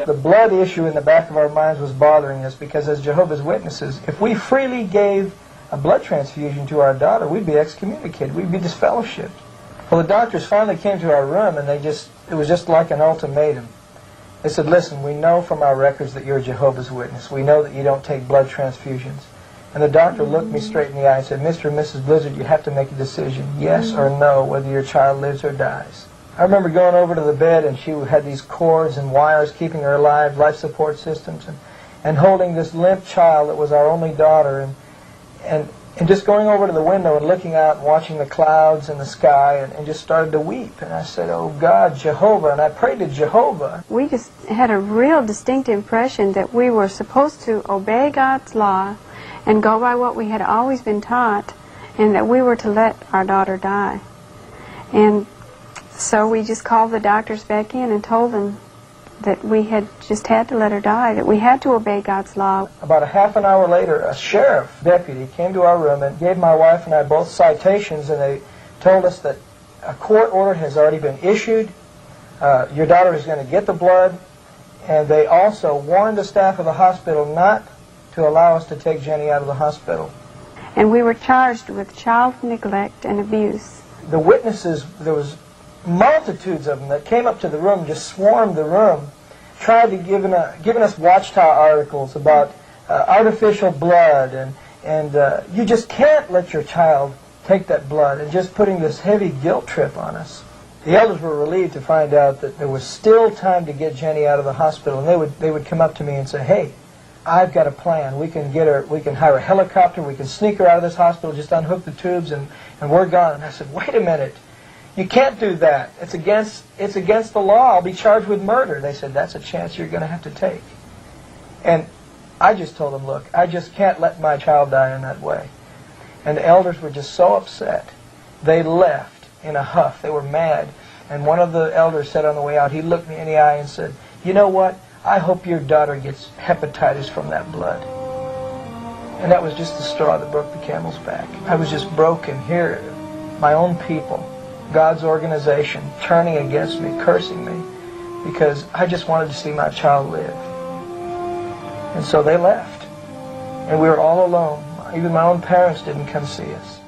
The blood issue in the back of our minds was bothering us because as Jehovah's Witnesses, if we freely gave a blood transfusion to our daughter, we'd be excommunicated. We'd be disfellowshipped. Well, the doctors finally came to our room and it was just like an ultimatum. They said, listen, we know from our records that you're a Jehovah's Witness. We know that you don't take blood transfusions. And the doctor looked me straight in the eye and said, Mr. and Mrs. Blizzard, you have to make a decision, yes or no, whether your child lives or dies. I remember going over to the bed and she had these cords and wires keeping her alive, life support systems, and holding this limp child that was our only daughter, and just going over to the window and looking out and watching the clouds and the sky and just started to weep. And I said, oh God, Jehovah, and I prayed to Jehovah. We just had a real distinct impression that we were supposed to obey God's law and go by what we had always been taught, and that we were to let our daughter die. And so we just called the doctors back in and told them that we had just had to let her die, that we had to obey God's law. About a half an hour later, a sheriff deputy came to our room and gave my wife and I both citations, and they told us that a court order has already been issued, your daughter is going to get the blood, and they also warned the staff of the hospital not to allow us to take Jenny out of the hospital. And we were charged with child neglect and abuse. The witnesses, there was multitudes of them that came up to the room, just swarmed the room, tried to giving us watchtower articles about artificial blood, and you just can't let your child take that blood, and just putting this heavy guilt trip on us. The elders were relieved to find out that there was still time to get Jenny out of the hospital, and they would come up to me and say, hey, I've got a plan. We can get her, we can hire a helicopter, we can sneak her out of this hospital, just unhook the tubes, and we're gone. And I said, wait a minute. You can't do that. It's against the law. I'll be charged with murder. They said, that's a chance you're going to have to take. And I just told them, look, I just can't let my child die in that way. And the elders were just so upset. They left in a huff. They were mad. And one of the elders said on the way out, he looked me in the eye and said, you know what? I hope your daughter gets hepatitis from that blood. And that was just the straw that broke the camel's back. I was just broken here. My own people, God's organization, turning against me, cursing me, because I just wanted to see my child live. And so they left. And we were all alone. Even my own parents didn't come see us.